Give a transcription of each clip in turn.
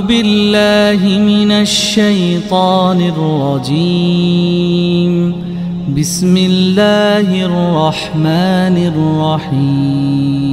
بالله من الشيطان الرجيم. بسم الله الرحمن الرحيم.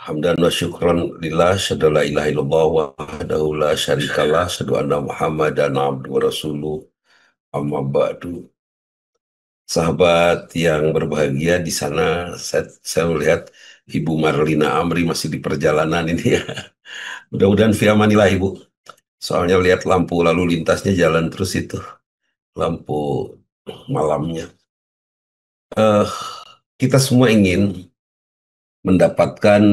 Hamdan wa syukran lillah, syadu la ilaha illallah wahdahu la syarikalah, syadu anna Muhammadan abduhu wa rasuluh, amma ba'du. Sahabat yang berbahagia di sana, saya melihat Ibu Marlina Amri masih di perjalanan ini ya. Mudah-mudahan fi amanillah Ibu. Soalnya lihat lampu lalu lintasnya jalan terus itu, lampu malamnya. Eh, kita semua ingin mendapatkan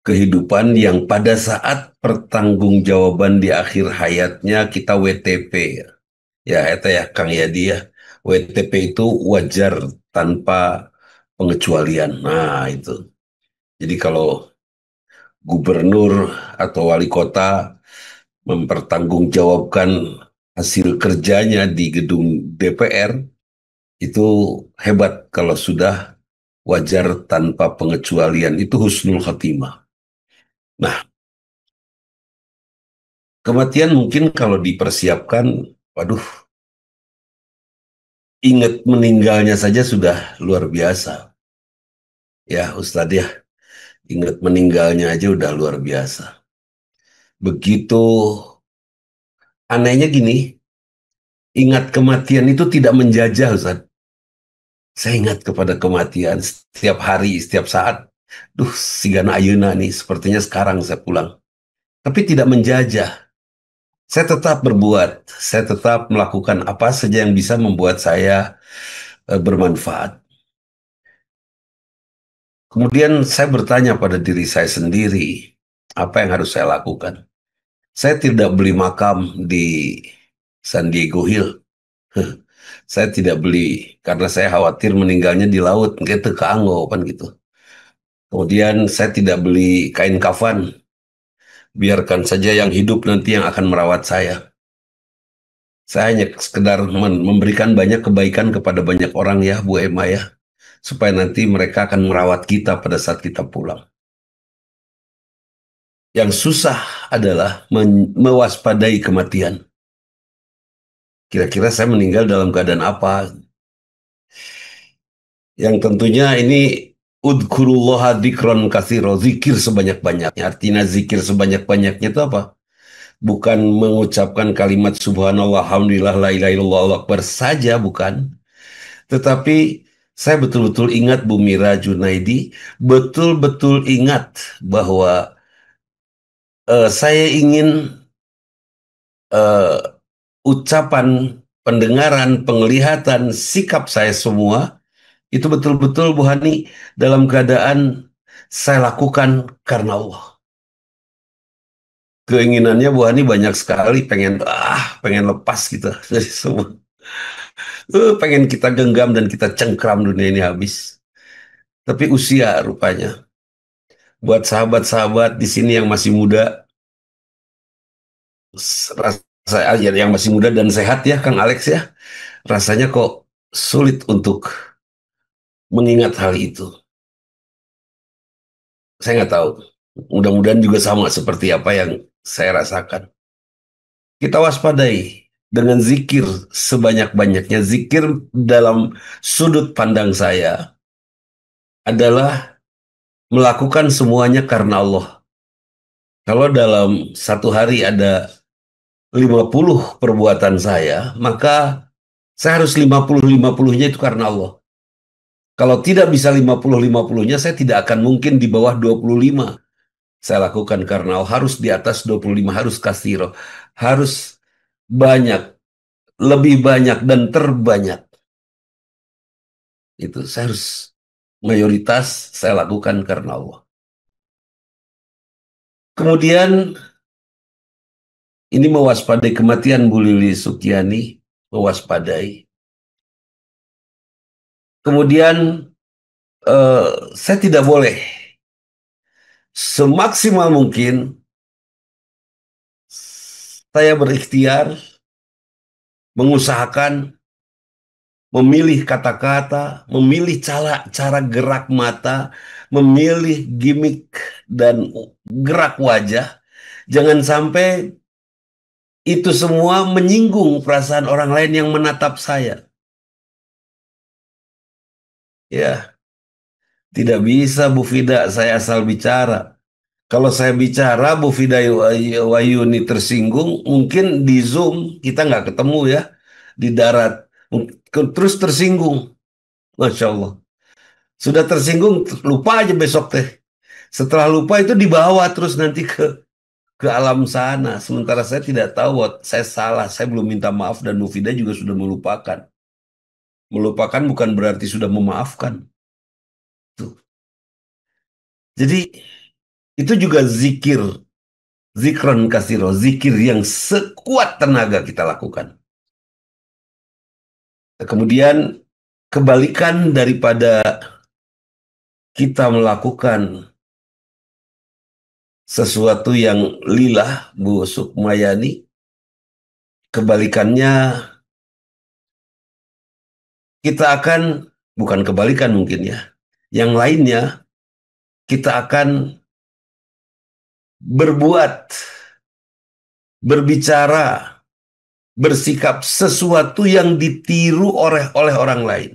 kehidupan yang pada saat pertanggungjawaban di akhir hayatnya kita WTP ya. Ya, itu ya Kang Yadi ya. WTP itu wajar tanpa pengecualian. Nah, itu. Jadi kalau gubernur atau wali kota mempertanggungjawabkan hasil kerjanya di gedung DPR, itu hebat kalau sudah wajar tanpa pengecualian. Itu husnul khotimah. Nah, kematian mungkin kalau dipersiapkan, waduh, ingat meninggalnya saja sudah luar biasa. Ya, Ustadz ya, ingat meninggalnya aja udah luar biasa. Begitu anehnya gini, ingat kematian itu tidak menjajah, Ustadz. Saya ingat kepada kematian setiap hari, setiap saat. Duh, sigana ayeuna nih, sepertinya sekarang saya pulang. Tapi tidak menjajah. Saya tetap berbuat, saya tetap melakukan apa saja yang bisa membuat saya bermanfaat. Kemudian saya bertanya pada diri saya sendiri, apa yang harus saya lakukan? Saya tidak beli makam di San Diego Hill. Saya tidak beli karena saya khawatir meninggalnya di laut, gitu keanggo kan gitu. Kemudian saya tidak beli kain kafan, biarkan saja yang hidup nanti yang akan merawat saya. Saya hanya sekedar memberikan banyak kebaikan kepada banyak orang ya, Bu Emma ya, supaya nanti mereka akan merawat kita pada saat kita pulang. Yang susah adalah mewaspadai kematian. Kira-kira saya meninggal dalam keadaan apa? Yang tentunya ini udkurullaha dzikron katsiro, zikir sebanyak-banyaknya. Artinya zikir sebanyak-banyaknya itu apa? Bukan mengucapkan kalimat subhanallah, alhamdulillah, la ilaha illallah, Allahu akbar saja, bukan. Tetapi saya betul-betul ingat Bu Mira Junaidi, betul-betul ingat bahwa saya ingin eh, ucapan, pendengaran, penglihatan, sikap saya semua itu betul-betul Bu Hani dalam keadaan saya lakukan karena Allah. Keinginannya Bu Hani banyak sekali, pengen lepas gitu dari semua. Pengen kita genggam dan kita cengkram dunia ini habis. Tapi usia rupanya. Buat sahabat-sahabat di sini yang masih muda, yang masih muda dan sehat ya Kang Alex ya, rasanya kok sulit untuk mengingat hal itu. Saya nggak tahu. Mudah-mudahan juga sama seperti apa yang saya rasakan. Kita waspadai dengan zikir sebanyak-banyaknya. Zikir dalam sudut pandang saya adalah melakukan semuanya karena Allah. Kalau dalam satu hari ada 50 perbuatan saya, maka saya harus 50-50-nya itu karena Allah. Kalau tidak bisa 50-50-nya, saya tidak akan mungkin di bawah 25. Saya lakukan karena Allah harus di atas 25, harus kasiro, harus banyak, lebih banyak dan terbanyak. Itu saya harus mayoritas saya lakukan karena Allah. Kemudian ini mewaspadai kematian Bu Lili Sukiani, mewaspadai. Kemudian saya tidak boleh semaksimal mungkin saya berikhtiar, mengusahakan, memilih kata-kata, memilih cara gerak mata, memilih gimik dan gerak wajah. Jangan sampai itu semua menyinggung perasaan orang lain yang menatap saya. Ya, tidak bisa Bu Fida, saya asal bicara. Kalau saya bicara, Bu Fida Wayuni tersinggung, mungkin di Zoom kita nggak ketemu ya, di darat. Terus tersinggung, Masya Allah. Sudah tersinggung, lupa aja besok teh. Setelah lupa itu dibawa terus nanti ke alam sana. Sementara saya tidak tahu, saya salah, saya belum minta maaf dan Mufidah juga sudah melupakan. Melupakan bukan berarti sudah memaafkan. Tuh. Jadi itu juga zikir, zikron kasiro, zikir yang sekuat tenaga kita lakukan. Kemudian kebalikan daripada kita melakukan sesuatu yang lillah, Bu Sukmayani, kebalikannya kita akan, bukan kebalikan mungkin ya, yang lainnya kita akan berbuat, berbicara, bersikap sesuatu yang ditiru oleh orang lain.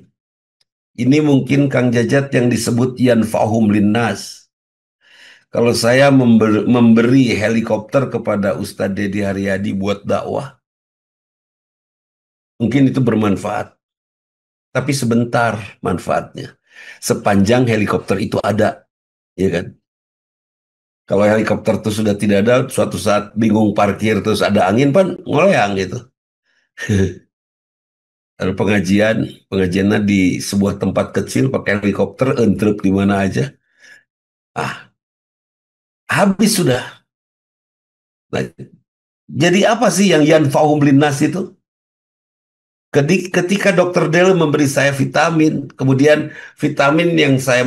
Ini mungkin Kang Jajat yang disebut yanfa'hum linnas. Kalau saya memberi helikopter kepada Ustadz Dedi Haryadi buat dakwah, mungkin itu bermanfaat. Tapi sebentar manfaatnya. Sepanjang helikopter itu ada, ya kan? Kalau helikopter itu sudah tidak ada, suatu saat bingung parkir terus ada angin pan ngoleang gitu. Ada pengajiannya di sebuah tempat kecil pakai helikopter, entrep di mana aja. Ah, habis sudah. Nah, jadi apa sih yang yanfa'hum linnas itu? Ketika dokter Del memberi saya vitamin, kemudian vitamin yang saya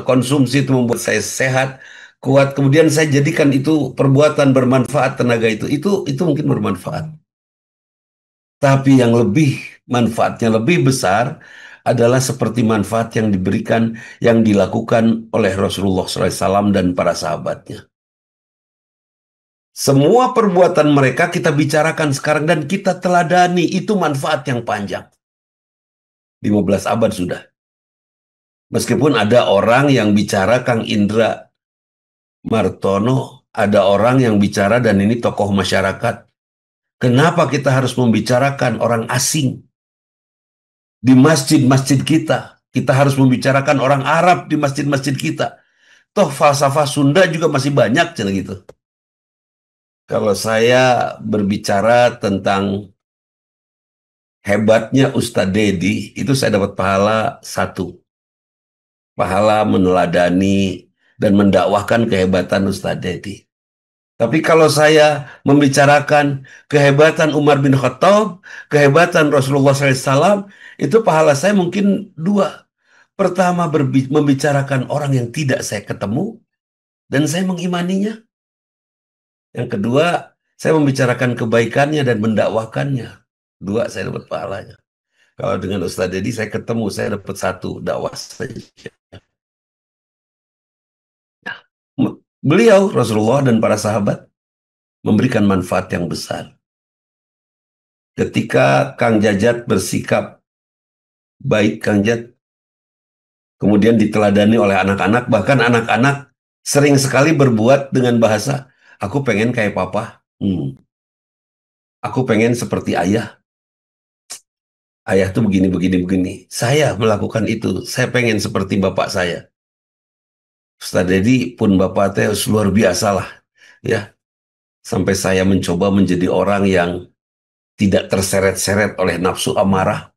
konsumsi itu membuat saya sehat, kuat, kemudian saya jadikan itu perbuatan bermanfaat, tenaga itu mungkin bermanfaat. Tapi yang manfaatnya lebih besar adalah seperti manfaat yang diberikan, yang dilakukan oleh Rasulullah SAW dan para sahabatnya. Semua perbuatan mereka kita bicarakan sekarang dan kita teladani, itu manfaat yang panjang. 15 abad sudah. Meskipun ada orang yang bicara Kang Indra Martono, ada orang yang bicara dan ini tokoh masyarakat. Kenapa kita harus membicarakan orang asing di masjid-masjid kita? Kita harus membicarakan orang Arab di masjid-masjid kita. Toh falsafah Sunda juga masih banyak gitu. Kalau saya berbicara tentang hebatnya Ustadz Dedi, itu saya dapat pahala satu. Pahala meneladani dan mendakwahkan kehebatan Ustadz Dedi. Tapi kalau saya membicarakan kehebatan Umar bin Khattab, kehebatan Rasulullah SAW, itu pahala saya mungkin dua. Pertama, membicarakan orang yang tidak saya ketemu, dan saya mengimaninya. Yang kedua, saya membicarakan kebaikannya dan mendakwahkannya. Dua, saya dapat pahalanya. Kalau dengan Ustadz Dedi, saya ketemu, saya dapat satu dakwah saja. Beliau, Rasulullah dan para sahabat, memberikan manfaat yang besar. Ketika Kang Jajat bersikap baik, Kang Jat, kemudian diteladani oleh anak-anak, bahkan anak-anak sering sekali berbuat dengan bahasa, aku pengen kayak papa, aku pengen seperti ayah, ayah tuh begini, begini, begini. Saya melakukan itu, saya pengen seperti bapak saya. Ustaz Dedi pun bapak teh luar biasa lah, ya. Sampai saya mencoba menjadi orang yang tidak terseret-seret oleh nafsu amarah.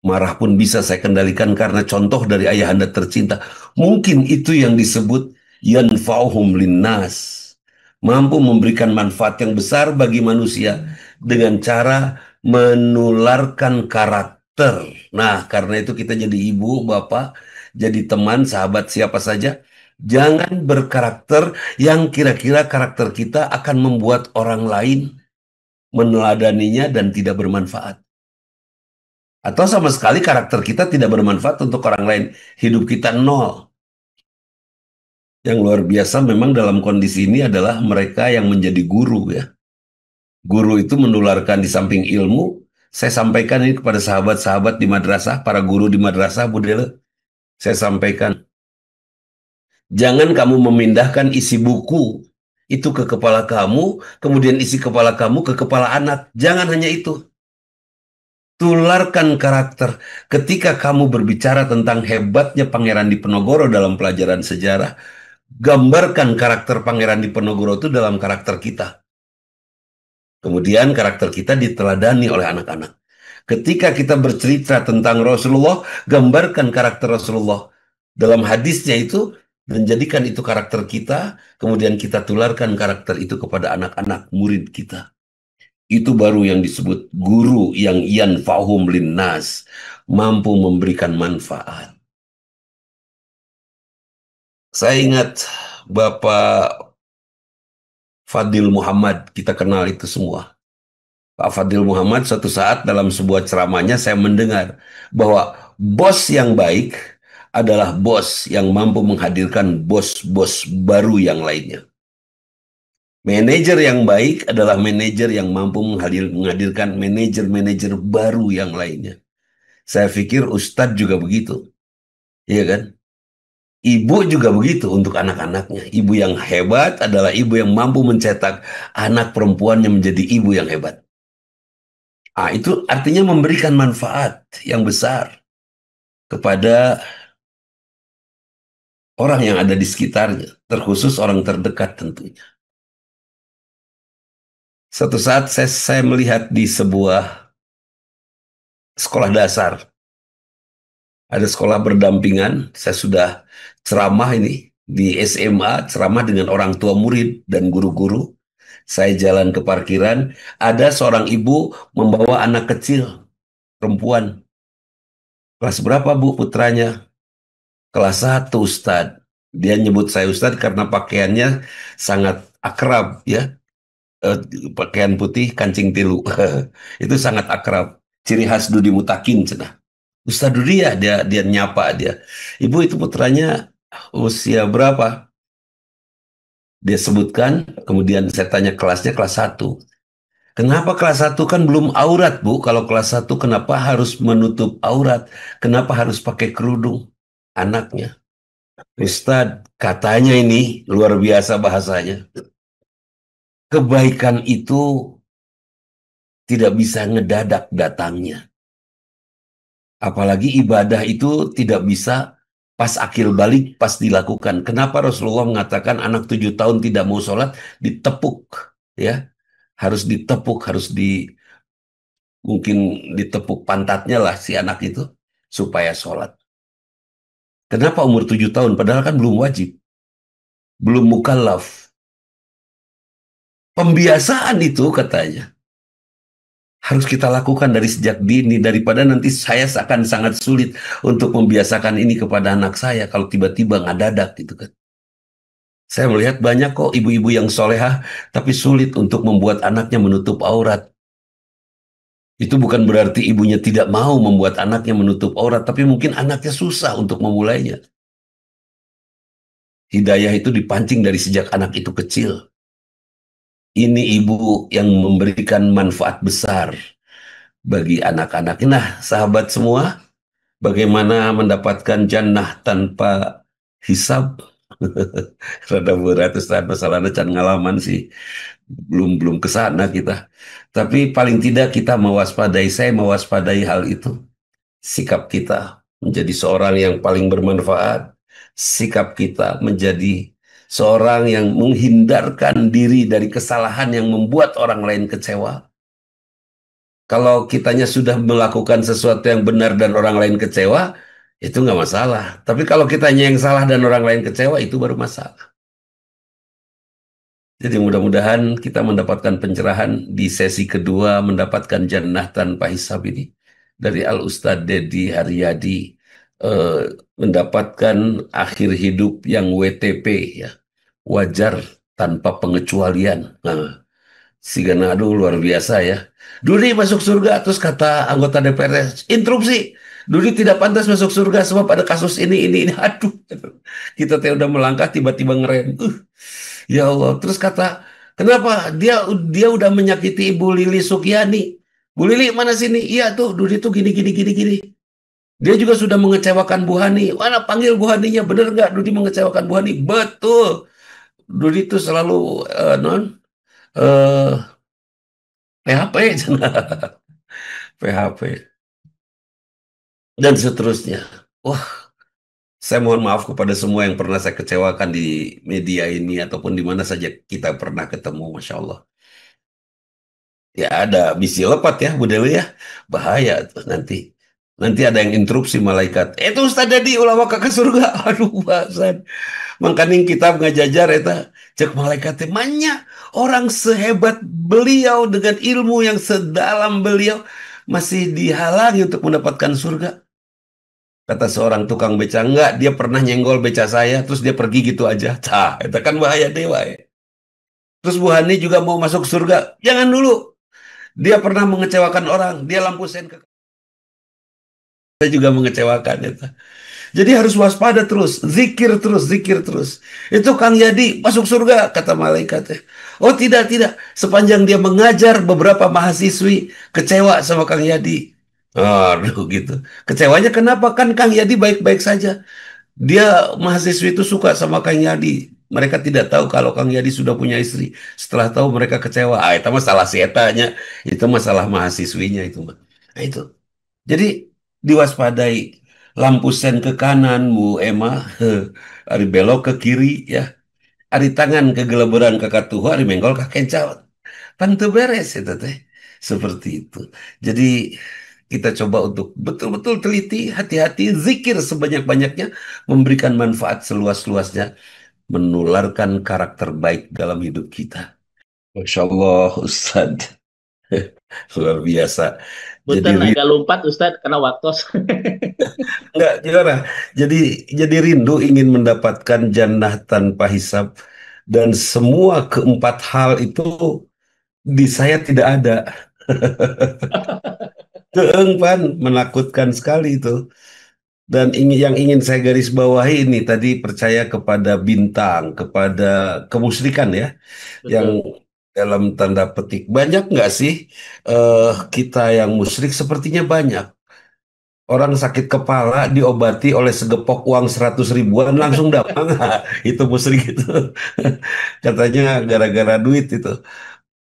Marah pun bisa saya kendalikan karena contoh dari ayahanda tercinta. Mungkin itu yang disebut yanfa'uhum linnas. Mampu memberikan manfaat yang besar bagi manusia dengan cara menularkan karakter. Nah, karena itu kita jadi ibu, bapak, jadi teman, sahabat, siapa saja. Jangan berkarakter yang kira-kira karakter kita akan membuat orang lain meneladaninya dan tidak bermanfaat. Atau sama sekali karakter kita tidak bermanfaat untuk orang lain. Hidup kita nol. Yang luar biasa memang dalam kondisi ini adalah mereka yang menjadi guru ya. Guru itu menularkan di samping ilmu. Saya sampaikan ini kepada sahabat-sahabat di madrasah, para guru di madrasah, Bu Dele. Saya sampaikan, jangan kamu memindahkan isi buku itu ke kepala kamu, kemudian isi kepala kamu ke kepala anak. Jangan hanya itu. Tularkan karakter. Ketika kamu berbicara tentang hebatnya Pangeran Diponegoro dalam pelajaran sejarah, gambarkan karakter Pangeran Diponegoro itu dalam karakter kita. Kemudian karakter kita diteladani oleh anak-anak. Ketika kita bercerita tentang Rasulullah, gambarkan karakter Rasulullah dalam hadisnya itu dan jadikan itu karakter kita, kemudian kita tularkan karakter itu kepada anak-anak murid kita. Itu baru yang disebut guru yang yanfa'hum linnas, mampu memberikan manfaat. Saya ingat Bapak Fadil Muhammad, kita kenal itu semua. Pak Fadil Muhammad suatu saat dalam sebuah ceramahnya saya mendengar bahwa bos yang baik adalah bos yang mampu menghadirkan bos-bos baru yang lainnya. Manajer yang baik adalah manajer yang mampu menghadirkan manajer-manajer baru yang lainnya. Saya pikir Ustadz juga begitu. Iya kan? Ibu juga begitu untuk anak-anaknya. Ibu yang hebat adalah ibu yang mampu mencetak anak perempuannya menjadi ibu yang hebat. Itu artinya memberikan manfaat yang besar kepada orang yang ada di sekitarnya, terkhusus orang terdekat tentunya. Suatu saat saya melihat di sebuah sekolah dasar, ada sekolah berdampingan, saya sudah ceramah ini di SMA, ceramah dengan orang tua murid dan guru-guru. Saya jalan ke parkiran, ada seorang ibu membawa anak kecil, perempuan. Kelas berapa Bu putranya? Kelas 1 Ustadz. Dia nyebut saya Ustadz karena pakaiannya sangat akrab ya. Pakaian putih kancing tilu. Itu sangat akrab. Ciri khas Dudi Mutakin cenah. Ustadz Dudi ya dia nyapa dia. Ibu itu putranya usia berapa? Dia sebutkan, kemudian saya tanya kelasnya kelas 1. Kenapa kelas 1 kan belum aurat, Bu? Kalau kelas 1 kenapa harus menutup aurat? Kenapa harus pakai kerudung? Anaknya. Ustadz, katanya ini luar biasa bahasanya. Kebaikan itu tidak bisa ngedadak datangnya. Apalagi ibadah itu tidak bisa pas akil balik, pas dilakukan. Kenapa Rasulullah mengatakan anak 7 tahun tidak mau sholat, ditepuk. Ya, harus ditepuk, mungkin ditepuk pantatnya lah si anak itu supaya sholat. Kenapa umur 7 tahun? Padahal kan belum wajib. Belum mukallaf. Pembiasaan itu katanya harus kita lakukan dari sejak dini, daripada nanti saya akan sangat sulit untuk membiasakan ini kepada anak saya kalau tiba-tiba ngadadak gitu kan. Saya melihat banyak kok ibu-ibu yang solehah tapi sulit untuk membuat anaknya menutup aurat. Itu bukan berarti ibunya tidak mau membuat anaknya menutup aurat, tapi mungkin anaknya susah untuk memulainya. Hidayah itu dipancing dari sejak anak itu kecil. Ini ibu yang memberikan manfaat besar bagi anak-anak. Nah, sahabat semua, bagaimana mendapatkan jannah tanpa hisab? Rada berat, Ustaz, masalahnya can ngalaman sih. Belum ke sana kita. Tapi paling tidak kita mewaspadai, saya mewaspadai hal itu. Sikap kita menjadi seorang yang paling bermanfaat. Sikap kita menjadi seorang yang menghindarkan diri dari kesalahan yang membuat orang lain kecewa. Kalau kitanya sudah melakukan sesuatu yang benar dan orang lain kecewa, itu nggak masalah. Tapi kalau kitanya yang salah dan orang lain kecewa, itu baru masalah. Jadi mudah-mudahan kita mendapatkan pencerahan di sesi kedua, mendapatkan jannah tanpa hisab ini. Dari Al-Ustadz Dedi Haryadi, mendapatkan akhir hidup yang WTP, ya, wajar tanpa pengecualian. Nah, Si Gana, aduh luar biasa ya. Dudi masuk surga, terus kata anggota DPR, interupsi. Dudi tidak pantas masuk surga sebab ada kasus ini. Aduh, kita teh udah melangkah tiba-tiba ngerem. Ya Allah. Terus kata, kenapa? Dia udah menyakiti Ibu Lili Sukiani. Bu Lili mana sini? Iya tuh, Dudi tuh gini. Dia juga sudah mengecewakan Bu Hani. Mana panggil Bu Haninya? Bener nggak Dudi mengecewakan Bu Hani? Betul. Dudi tuh selalu non eh PHP, PHP dan seterusnya. Wah, saya mohon maaf kepada semua yang pernah saya kecewakan di media ini ataupun di mana saja kita pernah ketemu, Masya Allah. Ya ada misi lepat ya, Bu Dewi ya. Bahaya tuh nanti. Nanti ada yang interupsi malaikat. Itu Ustaz Dedi ulama ke surga. Aduh, bahasan. Makanya kita ngajajar eta cek malaikatnya manya orang sehebat beliau dengan ilmu yang sedalam beliau masih dihalangi untuk mendapatkan surga. Kata seorang tukang beca, enggak, dia pernah nyenggol beca saya, terus dia pergi gitu aja. Tah, itu kan bahaya dewa ya. Terus Bu Hani juga mau masuk surga. Jangan dulu. Dia pernah mengecewakan orang. Dia lampu sen ke saya juga mengecewakan itu. Jadi harus waspada terus, zikir terus. Itu Kang Yadi masuk surga, kata malaikatnya. Oh tidak. Sepanjang dia mengajar beberapa mahasiswi kecewa sama Kang Yadi. Aduh gitu. Kecewanya kenapa? Kan Kang Yadi baik-baik saja. Dia mahasiswi itu suka sama Kang Yadi. Mereka tidak tahu kalau Kang Yadi sudah punya istri. Setelah tahu mereka kecewa. Ah, itu masalah setanya. Itu masalah mahasiswinya itu, mah. Nah, itu. Jadi diwaspadai lampu sen ke kanan, Bu Emma, ari belok ke kiri ya. Ari tangan ke geleberan ke katuhu, ari menggol ke kencal. Pan teu beres itu teh. Seperti itu. Jadi kita coba untuk betul-betul teliti, hati-hati, zikir sebanyak-banyaknya, memberikan manfaat seluas-luasnya, menularkan karakter baik dalam hidup kita. Masya Allah, Ustadz. Luar biasa. Jadi Punten agak lompat Ustadz karena waktu. enggak, gimana? Jadi jadi rindu ingin mendapatkan jannah tanpa hisab dan semua keempat hal itu di saya tidak ada. Keengpan menakutkan sekali itu. Dan yang ingin saya garis bawahi ini tadi percaya kepada bintang, kepada kemusyrikan ya, yang Betul. dalam tanda petik banyak nggak sih kita yang musyrik sepertinya banyak. Orang sakit kepala diobati oleh segepok uang 100 ribuan langsung damang. Itu musyrik itu. Katanya gara-gara duit itu.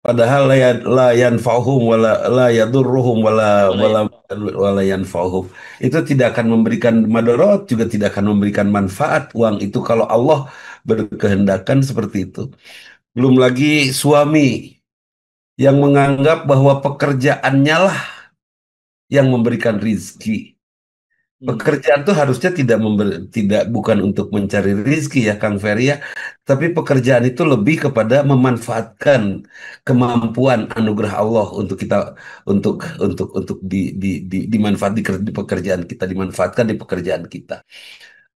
Padahal la yanfa'uhum wala la yadurruhum Boleh wala ya. wala yanfa'uhum. Itu tidak akan memberikan madarat juga tidak akan memberikan manfaat uang itu kalau Allah berkehendakan seperti itu. Belum lagi suami yang menganggap bahwa pekerjaannya lah yang memberikan rizki. Hmm. Pekerjaan itu harusnya tidak bukan untuk mencari rizki ya Kang Ferry ya, tapi pekerjaan itu lebih kepada memanfaatkan kemampuan anugerah Allah untuk kita untuk dimanfaat di pekerjaan kita dimanfaatkan di pekerjaan kita.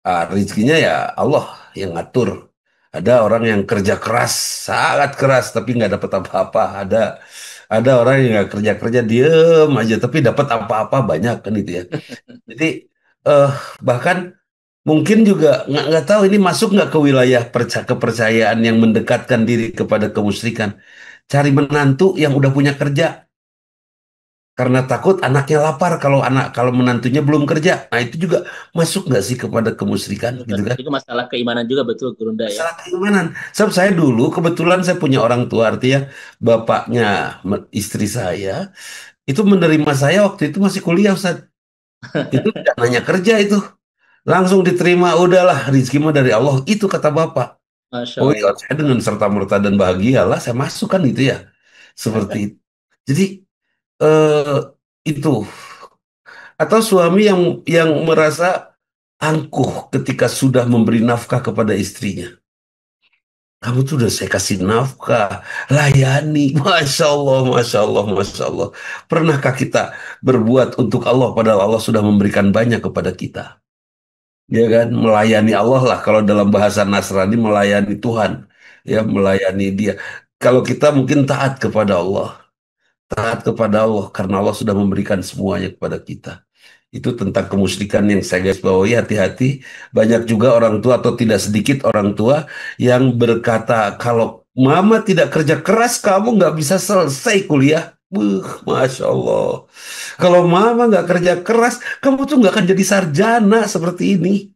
Ah, rizkinya ya Allah yang ngatur. Ada orang yang kerja keras, sangat keras, tapi nggak dapat apa-apa. Ada orang yang nggak kerja-kerja diem aja, tapi dapat apa-apa banyak kan itu ya. Jadi eh bahkan mungkin juga nggak tahu ini masuk nggak ke wilayah kepercayaan yang mendekatkan diri kepada kemusyrikan. Cari menantu yang udah punya kerja karena takut anaknya lapar kalau menantunya belum kerja. Nah itu juga masuk nggak sih kepada kemusyrikan gitu kan? Itu masalah keimanan juga betul Gurunda ya. Masalah keimanan. Sebab saya dulu kebetulan saya punya orang tua artinya bapaknya istri saya itu menerima saya waktu itu masih kuliah Ustaz. Itu tidak nanya kerja itu. Langsung diterima, udahlah rezeki mah dari Allah. Itu kata Bapak. Masya Oh iya, Allah. saya dengan serta-merta dan bahagialah saya masukkan itu ya. Seperti itu. Jadi eh, itu atau suami yang merasa angkuh ketika sudah memberi nafkah kepada istrinya. Kamu tuh udah saya kasih nafkah, layani, masya Allah, masya Allah. Pernahkah kita berbuat untuk Allah padahal Allah sudah memberikan banyak kepada kita? Ya kan, melayani Allah lah kalau dalam bahasa Nasrani melayani Tuhan, ya melayani Dia. Kalau kita mungkin taat kepada Allah karena Allah sudah memberikan semuanya kepada kita. Itu tentang kemusyrikan yang saya garis bawahi, hati-hati. Banyak juga orang tua atau tidak sedikit orang tua yang berkata, kalau mama tidak kerja keras, kamu nggak bisa selesai kuliah. Masya Allah. Kalau mama nggak kerja keras, kamu tuh nggak akan jadi sarjana seperti ini.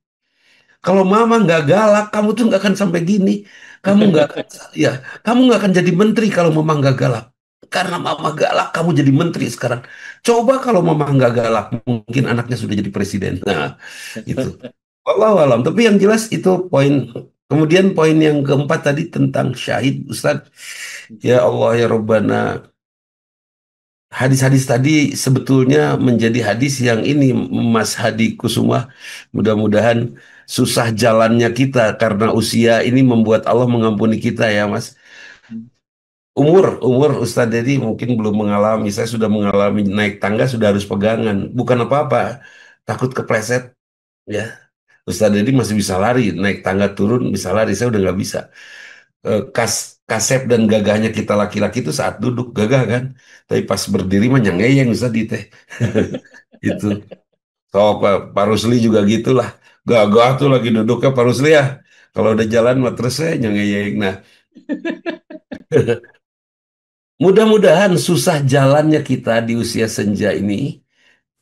Kalau mama nggak galak, kamu tuh nggak akan sampai gini. Kamu nggak akan, ya, kamu nggak akan jadi menteri kalau mama nggak galak. Karena mama galak, kamu jadi menteri sekarang. Coba kalau mama nggak galak, mungkin anaknya sudah jadi presiden. Nah, itu. Wallahu alam. Tapi yang jelas itu poin. Kemudian poin yang keempat tadi tentang syahid, Ustadz. Ya Allah ya Rabbana. Hadis-hadis tadi sebetulnya menjadi hadis yang ini, Mas Hadi Kusuma. Mudah-mudahan susah jalannya kita karena usia ini membuat Allah mengampuni kita ya Mas. Umur Ustadz Dedi mungkin belum mengalami. Saya sudah mengalami naik tangga sudah harus pegangan. Bukan apa-apa, takut kepleset ya. Ustadz Dedi masih bisa lari, naik tangga turun bisa lari. Saya udah nggak bisa. Kasep dan gagahnya kita laki-laki itu saat duduk gagah kan, tapi pas berdiri mah nyengeyeng Ustadz di teh. Itu. So, Pak Rusli juga gitulah. Gagah tuh lagi duduknya Pak Rusli ya. Kalau udah jalan mah terus saya nyengeyeng. Nah, mudah-mudahan susah jalannya kita di usia senja ini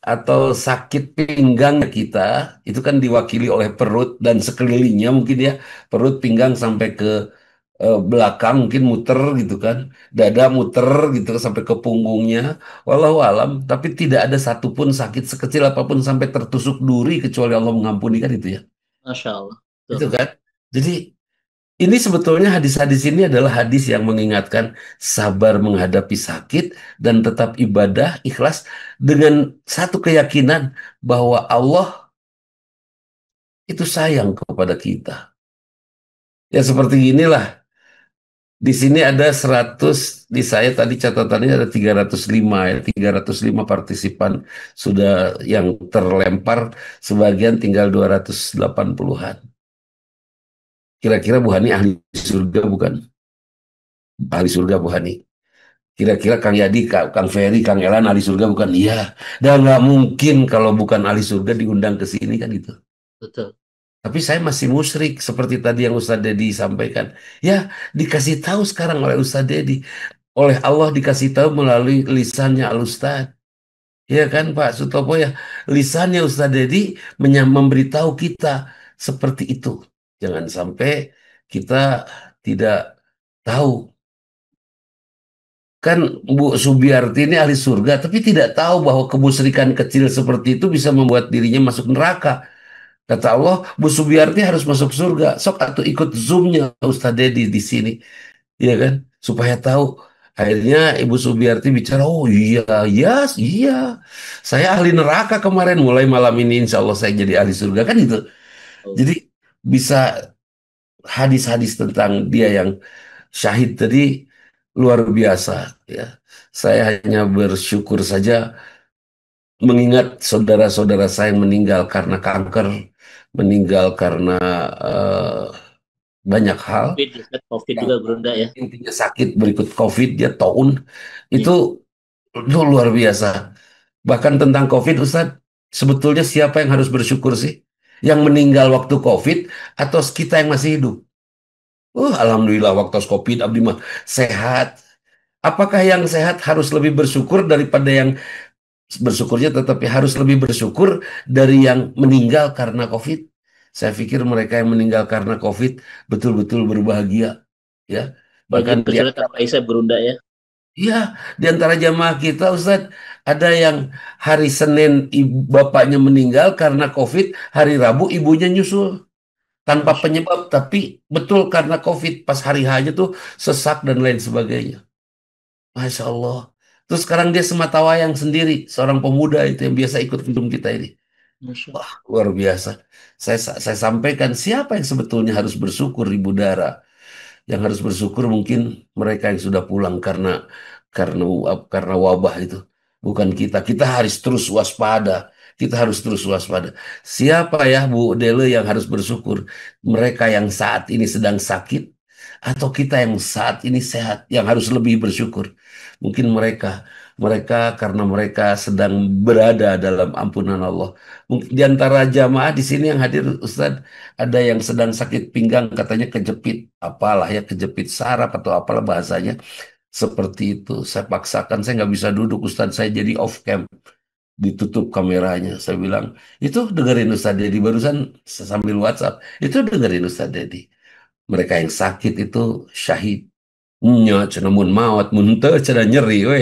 atau sakit pinggang kita itu kan diwakili oleh perut dan sekelilingnya mungkin ya, perut pinggang sampai ke belakang mungkin muter gitu kan, dada muter gitu sampai ke punggungnya, walau alam, tapi tidak ada satupun sakit sekecil apapun sampai tertusuk duri kecuali Allah mengampuni kan itu ya, Masya Allah. itu Tuh. kan. Jadi ini sebetulnya hadis-hadis ini adalah hadis yang mengingatkan sabar menghadapi sakit dan tetap ibadah ikhlas dengan satu keyakinan bahwa Allah itu sayang kepada kita. Ya seperti inilah. Di sini ada 100, di saya tadi catatannya ada 305 ya, 305 partisipan sudah yang terlempar, sebagian tinggal 280-an. Kira-kira Bu Hani ahli surga bukan? Ahli surga Bu Hani. Kira-kira Kang Yadi, Kang Ferry, Kang Elan ahli surga bukan? Iya. Dan nggak mungkin kalau bukan ahli surga diundang ke sini kan gitu. Betul. Tapi saya masih musyrik seperti tadi yang Ustadz Dedi sampaikan. Ya, dikasih tahu sekarang oleh Ustadz Dedi. Oleh Allah dikasih tahu melalui lisannya Al-Ustadz. Ya kan Pak Sutopo ya. Lisannya Ustadz Dedi memberitahu kita seperti itu. Jangan sampai kita tidak tahu. Kan Bu Subiarti ini ahli surga, tapi tidak tahu bahwa kemusyrikan kecil seperti itu bisa membuat dirinya masuk neraka. Kata Allah, Bu Subiarti harus masuk surga. Sok atau ikut Zoom-nya Ustadz Dedi di sini, ya kan? Supaya tahu. Akhirnya Ibu Subiarti bicara, oh iya, iya, iya. Saya ahli neraka kemarin, mulai malam ini insya Allah saya jadi ahli surga kan itu. Oh, Jadi bisa hadis-hadis tentang dia yang syahid tadi luar biasa ya. Saya hanya bersyukur saja mengingat saudara-saudara saya yang meninggal karena kanker, meninggal karena eh, banyak hal. COVID, Ustaz. COVID Yang juga Gurunda ya. intinya sakit berikut COVID, dia taun. Iya. Itu luar biasa. Bahkan tentang COVID, Ustadz, sebetulnya siapa yang harus bersyukur sih? Yang meninggal waktu COVID atau kita yang masih hidup? Alhamdulillah waktu COVID abdi mah sehat. Apakah yang sehat harus lebih bersyukur daripada yang bersyukurnya, tetapi harus lebih bersyukur dari yang meninggal karena COVID? Saya pikir mereka yang meninggal karena COVID betul-betul berbahagia, ya. Apalagi Bahkan dia, kecuali tanpa Isya Gurunda ya. iya, di antara jamaah kita, Ustadz, ada yang hari Senin bapaknya meninggal karena COVID, hari Rabu ibunya nyusul tanpa Masya, penyebab, tapi betul karena COVID pas hari H-nya tuh sesak dan lain sebagainya. Masya Allah. Terus sekarang dia sematawayang sendiri, seorang pemuda itu yang biasa ikut film kita ini. Masya. Wah, luar biasa. Saya sampaikan siapa yang sebetulnya harus bersyukur, Ibu Dara. Yang harus bersyukur mungkin mereka yang sudah pulang karena wabah itu. Bukan kita. Kita harus terus waspada. Kita harus terus waspada. Siapa ya Bu Dele yang harus bersyukur? Mereka yang saat ini sedang sakit atau kita yang saat ini sehat yang harus lebih bersyukur? Mungkin mereka karena mereka sedang berada dalam ampunan Allah. Mungkin di antara jamaah di sini yang hadir Ustadz, ada yang sedang sakit pinggang, katanya kejepit apalah ya, kejepit saraf atau apalah bahasanya. Seperti itu, saya paksakan, saya nggak bisa duduk Ustadz, saya jadi off cam, ditutup kameranya. Saya bilang, itu dengerin Ustadz Dedi barusan sambil WhatsApp, itu dengerin Ustadz Dedi. Mereka yang sakit itu syahid. Nya cenah mun maot mun teu cenah nyeri we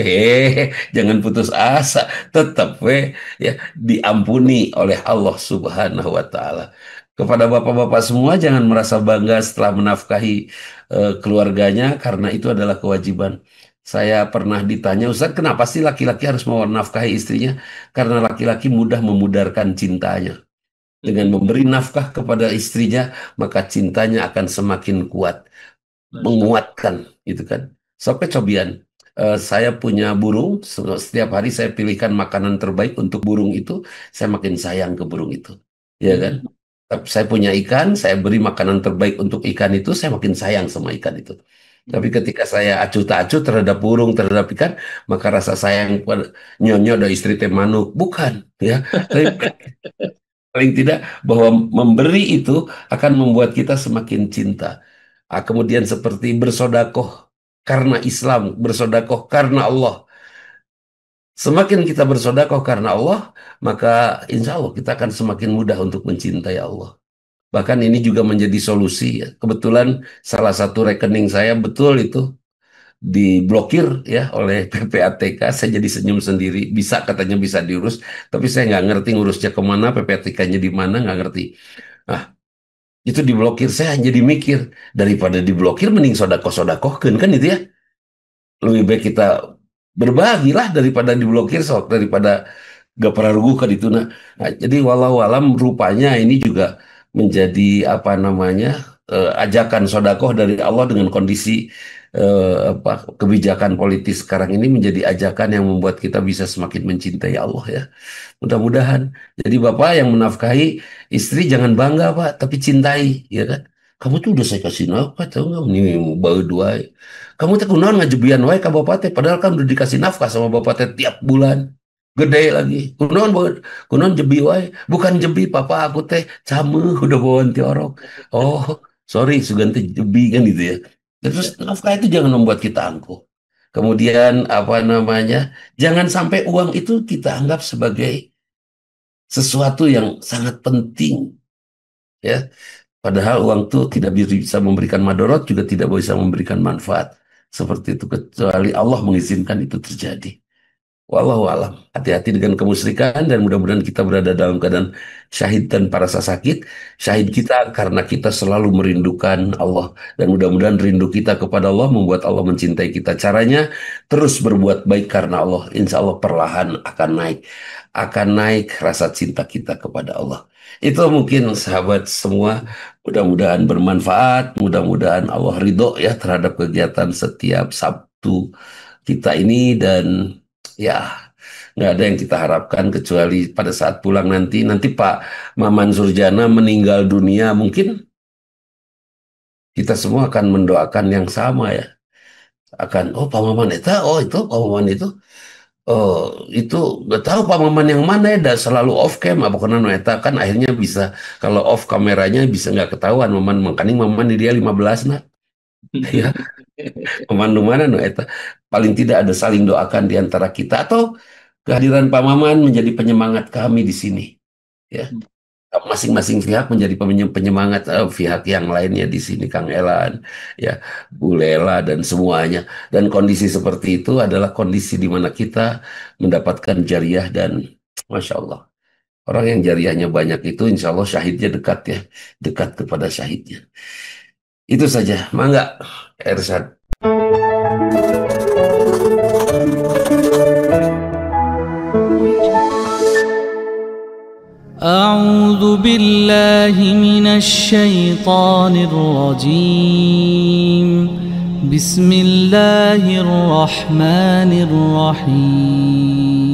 jangan putus asa, tetap we ya diampuni oleh Allah Subhanahu wa taala. Kepada bapak-bapak semua, jangan merasa bangga setelah menafkahi keluarganya, karena itu adalah kewajiban. Saya pernah ditanya, Ustaz, kenapa sih laki-laki harus menafkahi istrinya? Karena laki-laki mudah memudarkan cintanya. Dengan memberi nafkah kepada istrinya, maka cintanya akan semakin kuat, menguatkan, gitu kan. Sampai cobian, saya punya burung, setiap hari saya pilihkan makanan terbaik untuk burung itu, saya makin sayang ke burung itu, ya kan. Saya punya ikan, saya beri makanan terbaik untuk ikan itu, saya makin sayang sama ikan itu. Tapi ketika saya acuh tak acuh terhadap burung, terhadap ikan, maka rasa sayang pada nyonya ada istri teh manuk, bukan, ya. Tapi paling tidak bahwa memberi itu akan membuat kita semakin cinta. Kemudian seperti bersodakoh karena Islam, bersodakoh karena Allah. Semakin kita bersodakoh karena Allah, maka insya Allah kita akan semakin mudah untuk mencintai Allah. Bahkan ini juga menjadi solusi. Ya. Kebetulan salah satu rekening saya betul itu diblokir ya oleh PPATK. Saya jadi senyum sendiri. Bisa, katanya bisa diurus, tapi saya nggak ngerti ngurusnya kemana, PPATK-nya di mana, nggak ngerti. Nah, itu diblokir, saya jadi mikir, daripada diblokir mending sodakoh-sodakohkan kan itu ya. Lebih baik kita berbagilah daripada diblokir, sok daripada gak pernah rugu kan itu. Nah, jadi walau alam rupanya ini juga menjadi apa namanya ajakan sodakoh dari Allah dengan kondisi kebijakan politis sekarang ini menjadi ajakan yang membuat kita bisa semakin mencintai Allah ya. Mudah-mudahan. Jadi bapak yang menafkahi istri jangan bangga pak, tapi cintai, ya kan? Kamu tuh udah saya kasih nafkah, tahu nggak? Ini baru dua. Kamu teh kunaon ngajebian wae ka bapak teh, padahal kan udah dikasih nafkah sama bapak teh tiap bulan. Gede lagi. Kunaon kunaon jebi wae. Bukan jebi papa, aku teh cameuh udah bawa ti orok. Oh, sorry suganti jebi kan gitu ya. Terus nafkah itu jangan membuat kita angkuh. Kemudian apa namanya? Jangan sampai uang itu kita anggap sebagai sesuatu yang sangat penting, ya. Padahal uang itu tidak bisa memberikan madorot, juga tidak bisa memberikan manfaat. Seperti itu, kecuali Allah mengizinkan itu terjadi. Wallahu alam. Hati-hati dengan kemusyrikan, dan mudah-mudahan kita berada dalam keadaan syahid tanpa rasa sakit. Syahid kita karena kita selalu merindukan Allah, dan mudah-mudahan rindu kita kepada Allah membuat Allah mencintai kita. Caranya terus berbuat baik karena Allah. Insya Allah perlahan akan naik rasa cinta kita kepada Allah. Itu mungkin sahabat semua, mudah-mudahan bermanfaat, mudah-mudahan Allah ridho ya terhadap kegiatan setiap Sabtu kita ini. Dan ya, nggak ada yang kita harapkan kecuali pada saat pulang nanti Pak Maman Surjana meninggal dunia, mungkin kita semua akan mendoakan yang sama ya. Akan, oh Pak Maman itu, oh itu Pak Maman itu nggak tahu Pak Maman yang mana ya, dan selalu off cam apa karena eta kan akhirnya bisa, kalau off kameranya bisa nggak ketahuan Maman, makanya Maman dia 15 nah. Ya, Maman mana no eta. Paling tidak ada saling doakan di antara kita, atau kehadiran Pak Maman menjadi penyemangat kami di sini. Ya, masing-masing pihak menjadi penyemangat pihak yang lainnya di sini, Kang Elan, ya, Bu Lela dan semuanya. Dan kondisi seperti itu adalah kondisi di mana kita mendapatkan jariah, dan Masya Allah. Orang yang jariahnya banyak itu insya Allah syahidnya dekat ya, dekat kepada syahidnya. Itu saja, mangga Ersan. أعوذ بالله من الشيطان الرجيم بسم الله الرحمن الرحيم